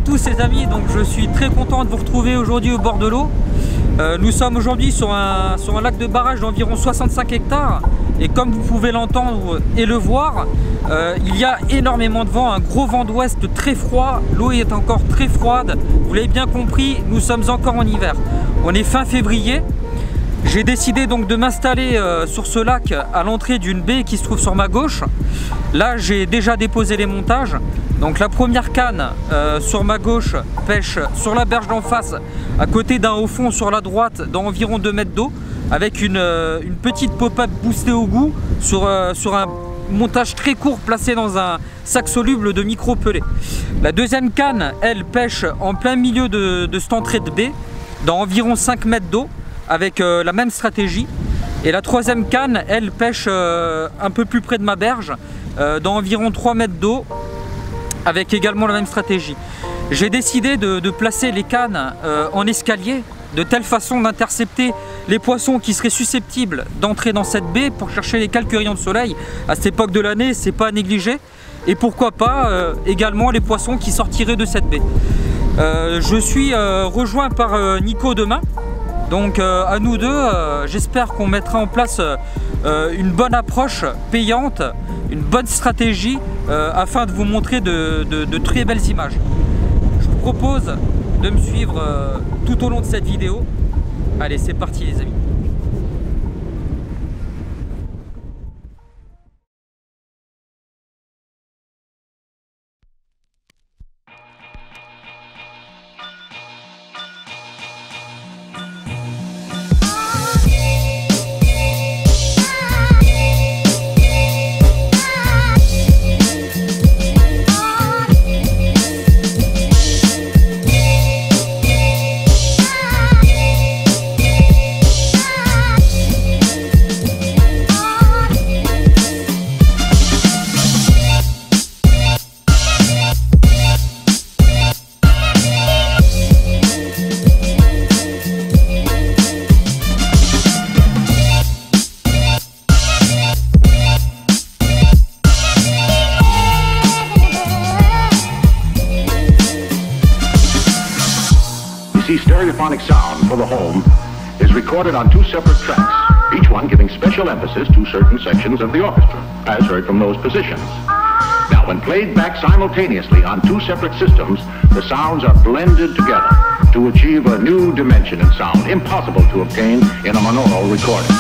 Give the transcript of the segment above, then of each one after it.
tous les amis, donc je suis très content de vous retrouver aujourd'hui au bord de l'eau. Nous sommes aujourd'hui sur un lac de barrage d'environ 65 hectares et comme vous pouvez l'entendre et le voir, il y a énormément de vent, un gros vent d'ouest très froid, l'eau est encore très froide, vous l'avez bien compris, nous sommes encore en hiver. On est fin février. J'ai décidé donc de m'installer sur ce lac à l'entrée d'une baie qui se trouve sur ma gauche. Là j'ai déjà déposé les montages. Donc la première canne sur ma gauche pêche sur la berge d'en face, à côté d'un haut fond sur la droite dans environ 2 mètres d'eau, avec une petite pop-up boostée au goût sur un montage très court placé dans un sac soluble de micro-pelés. La deuxième canne, elle pêche en plein milieu de cette entrée de baie, dans environ 5 mètres d'eau, avec la même stratégie. Et la troisième canne, elle pêche un peu plus près de ma berge, dans environ 3 mètres d'eau, avec également la même stratégie. J'ai décidé de placer les cannes en escalier, de telle façon d'intercepter les poissons qui seraient susceptibles d'entrer dans cette baie pour chercher les quelques rayons de soleil. À cette époque de l'année, c'est pas à négliger. Et pourquoi pas également les poissons qui sortiraient de cette baie. Je suis rejoint par Nico demain. Donc à nous deux, j'espère qu'on mettra en place une bonne approche payante, une bonne stratégie afin de vous montrer de très belles images. Je vous propose de me suivre tout au long de cette vidéo. Allez, c'est parti les amis. Stereophonic sound for the home is recorded on 2 separate tracks, each one giving special emphasis to certain sections of the orchestra, as heard from those positions. Now, when played back simultaneously on 2 separate systems, the sounds are blended together to achieve a new dimension in sound, impossible to obtain in a monaural recording.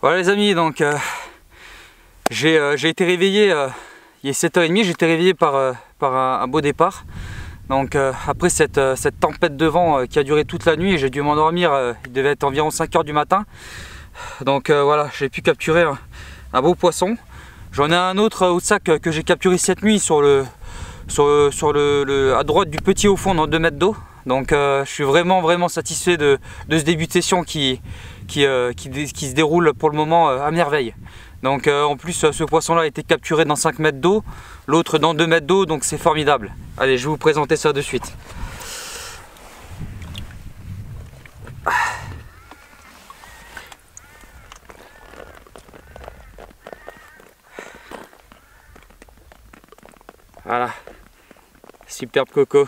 Voilà les amis, donc j'ai été réveillé il est 7h30, j'ai été réveillé par un beau départ. Donc après cette tempête de vent qui a duré toute la nuit, j'ai dû m'endormir, il devait être environ 5h du matin. Donc voilà, j'ai pu capturer un beau poisson. J'en ai un autre au sac que j'ai capturé cette nuit à droite du petit haut fond dans 2 mètres d'eau. Donc je suis vraiment satisfait de ce début de session qui se déroule pour le moment à merveille. Donc en plus ce poisson là a été capturé dans 5 mètres d'eau, l'autre dans 2 mètres d'eau, donc c'est formidable. Allez, je vais vous présenter ça de suite. Voilà, superbe coco,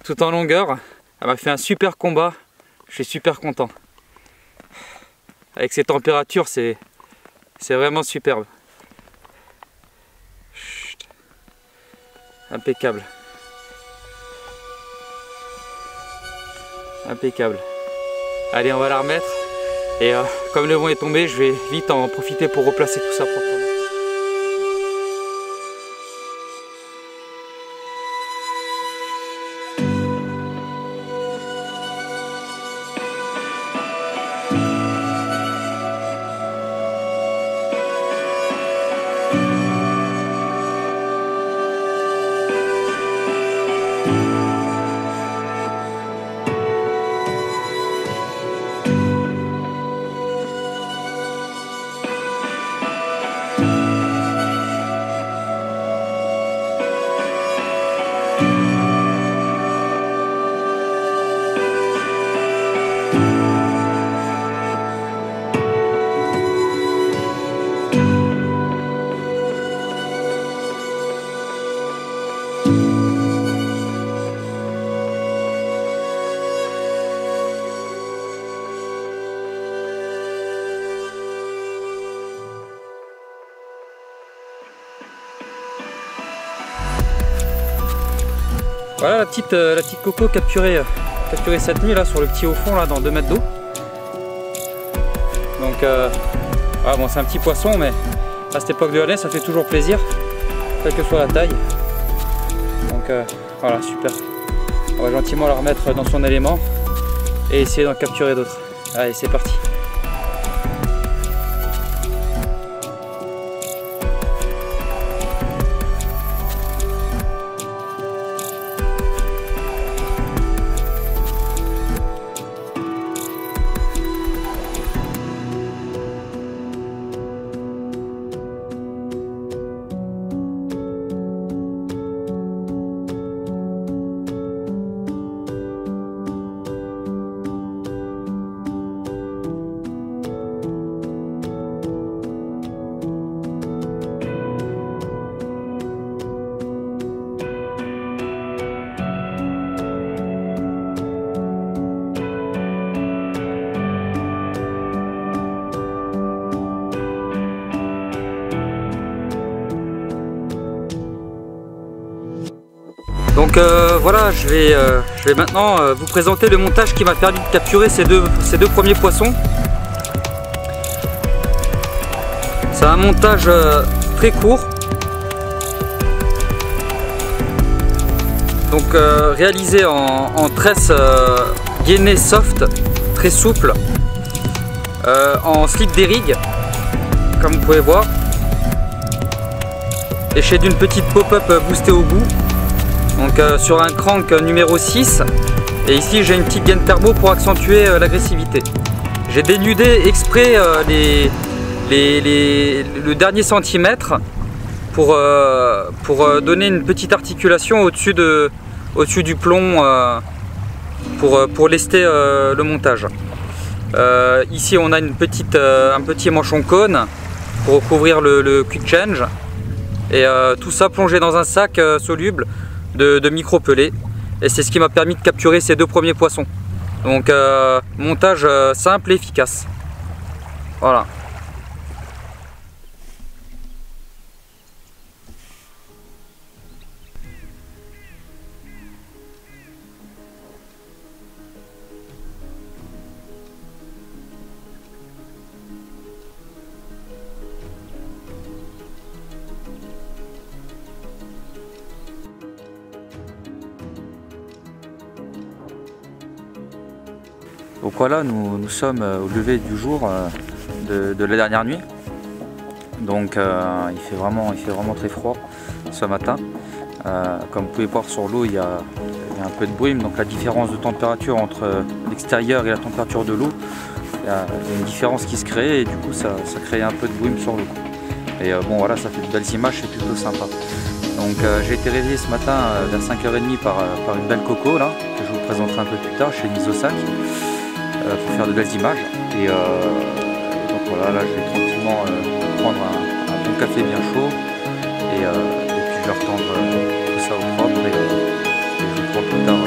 tout en longueur. Elle m'a fait un super combat, je suis super content. Avec ces températures, c'est vraiment superbe. Chut. Impeccable. Impeccable. Allez, on va la remettre. Et comme le vent est tombé, je vais vite en profiter pour replacer tout ça proprement. Voilà la petite coco capturée cette nuit là sur le petit haut fond là dans 2 mètres d'eau. Donc voilà, bon, c'est un petit poisson, mais à cette époque de l'année ça fait toujours plaisir, quelle que soit la taille. Donc voilà, super. On va gentiment la remettre dans son élément et essayer d'en capturer d'autres. Allez, c'est parti. Donc voilà, je vais maintenant vous présenter le montage qui m'a permis de capturer ces deux premiers poissons. C'est un montage très court, donc réalisé en tresse gainée soft, très souple, en slip des rigs, comme vous pouvez voir, léché d'une petite pop-up boostée au bout. Donc sur un crank numéro 6, et ici j'ai une petite gaine turbo pour accentuer l'agressivité. J'ai dénudé exprès le dernier centimètre pour donner une petite articulation au-dessus du plomb pour lester le montage. Ici on a un petit manchon cône pour recouvrir le quick change, et tout ça plongé dans un sac soluble de micro-pelés, et c'est ce qui m'a permis de capturer ces deux premiers poissons. Donc montage simple et efficace. Voilà. Donc voilà, nous sommes au lever du jour de la dernière nuit. Donc il fait vraiment très froid ce matin. Comme vous pouvez voir sur l'eau, il y a un peu de brume. Donc la différence de température entre l'extérieur et la température de l'eau, il y a une différence qui se crée, et du coup ça crée un peu de brume sur l'eau. Et bon voilà, ça fait de belles images, c'est plutôt sympa. Donc j'ai été réveillé ce matin vers 5h30 par une belle coco là, que je vous présenterai un peu plus tard chez Nisosac, pour faire de belles images. Et donc voilà, là je vais tranquillement prendre un bon café bien chaud, et puis vais retendre tout ça au propre et je vous prends plus tard.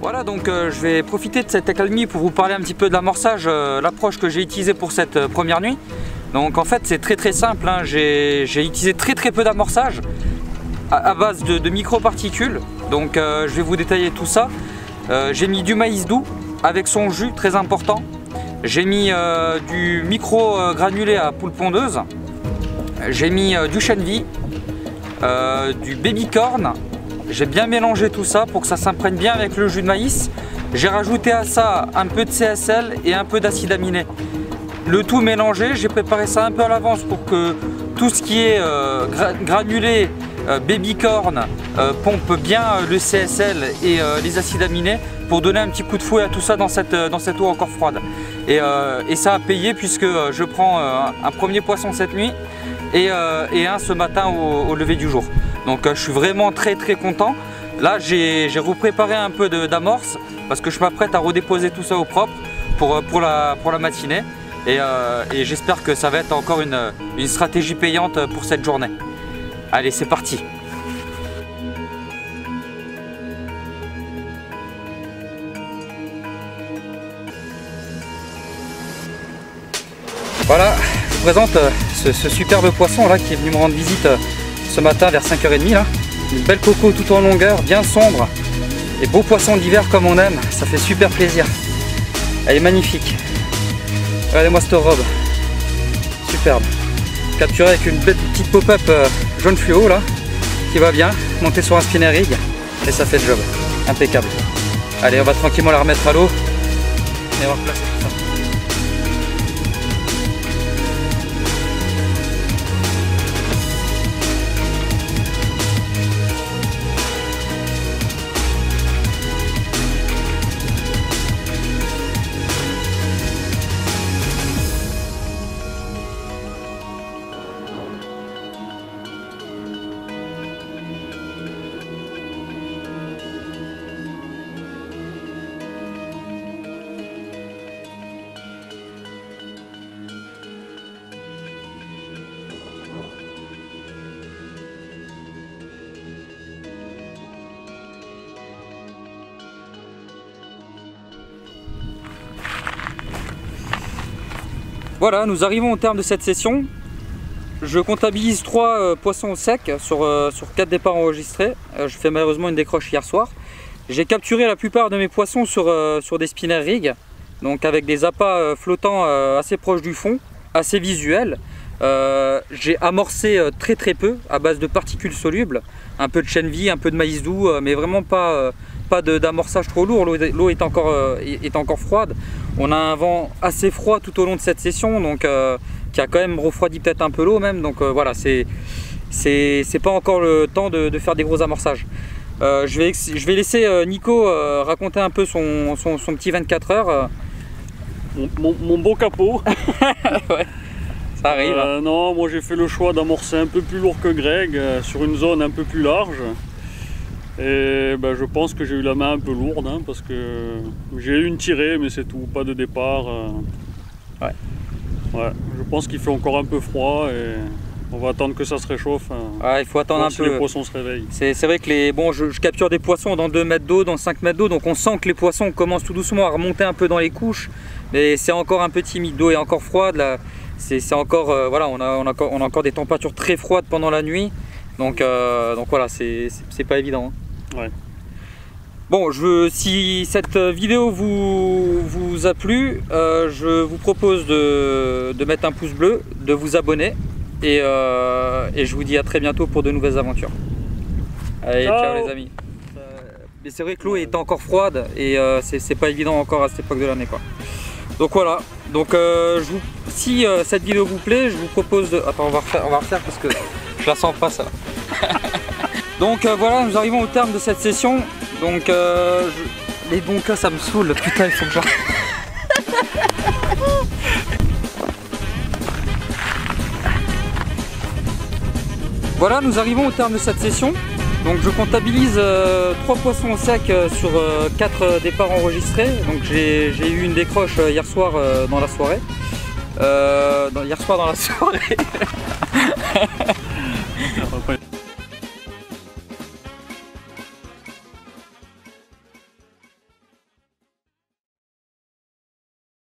Voilà, donc je vais profiter de cette accalmie pour vous parler un petit peu de l'amorçage, l'approche que j'ai utilisée pour cette première nuit. Donc en fait c'est très simple, hein. J'ai utilisé très peu d'amorçage à base de microparticules. Donc je vais vous détailler tout ça. J'ai mis du maïs doux avec son jus, très important. J'ai mis du micro granulé à poule pondeuse. J'ai mis du chènevis, du baby corn. J'ai bien mélangé tout ça pour que ça s'imprègne bien avec le jus de maïs. J'ai rajouté à ça un peu de CSL et un peu d'acide aminé. Le tout mélangé, j'ai préparé ça un peu à l'avance pour que tout ce qui est granulé, baby corn, pompe bien le CSL et les acides aminés pour donner un petit coup de fouet à tout ça dans cette eau encore froide. Et ça a payé puisque je prends un premier poisson cette nuit et un ce matin au lever du jour. Donc je suis vraiment très content. Là j'ai repréparé un peu d'amorce parce que je m'apprête à redéposer tout ça au propre pour la matinée. Et j'espère que ça va être encore une stratégie payante pour cette journée. Allez, c'est parti! Voilà, je vous présente ce superbe poisson là qui est venu me rendre visite ce matin vers 5h30 là. Une belle coco tout en longueur, bien sombre. Et beau poisson d'hiver comme on aime, ça fait super plaisir. Elle est magnifique. Regardez-moi cette robe. Superbe. Capturée avec une belle petite pop-up jaune fluo là, qui va bien, montée sur un spinner rig. Et ça fait le job. Impeccable. Allez, on va tranquillement la remettre à l'eau. Et on va replacer tout ça. Voilà, nous arrivons au terme de cette session. Je comptabilise 3 poissons au sec sur 4 départs enregistrés. Je fais malheureusement une décroche hier soir. J'ai capturé la plupart de mes poissons sur des spinner rigs, donc avec des appâts flottants assez proches du fond, assez visuels. J'ai amorcé très peu à base de particules solubles, un peu de chènevis, un peu de maïs doux, mais vraiment pas d'amorçage trop lourd. L'eau est encore froide. On a un vent assez froid tout au long de cette session, donc qui a quand même refroidi peut-être un peu l'eau même. Donc voilà, c'est pas encore le temps de faire des gros amorçages. Je vais laisser Nico raconter un peu son petit 24 heures. Mon beau capot. Ouais, ça arrive. Non, moi j'ai fait le choix d'amorcer un peu plus lourd que Greg sur une zone un peu plus large. Et ben, je pense que j'ai eu la main un peu lourde, hein, parce que j'ai eu une tirée, mais c'est tout, pas de départ. Ouais, je pense qu'il fait encore un peu froid et on va attendre que ça se réchauffe. Ouais, il faut attendre un si peu. les poissons se réveillent. C'est vrai que je capture des poissons dans 2 mètres d'eau, dans 5 mètres d'eau, donc on sent que les poissons commencent tout doucement à remonter un peu dans les couches, mais c'est encore un peu timide. L'eau est encore froide, là. C'est encore, voilà, on a encore des températures très froides pendant la nuit, donc voilà, c'est pas évident. Hein. Ouais. Bon, si cette vidéo vous a plu, je vous propose de mettre un pouce bleu, de vous abonner et je vous dis à très bientôt pour de nouvelles aventures. Allez, ciao les amis. Mais c'est vrai que l'eau est encore froide et c'est pas évident encore à cette époque de l'année, quoi. Donc voilà, donc si cette vidéo vous plaît, je vous propose de... Attends, on va refaire parce que je la sens pas ça. Donc voilà, nous arrivons au terme de cette session. Donc les bons cas, ça me saoule, putain, il faut que j'arrête. Voilà, nous arrivons au terme de cette session. Donc je comptabilise 3 poissons au sec sur 4 départs enregistrés. Donc j'ai eu une décroche hier soir dans la soirée.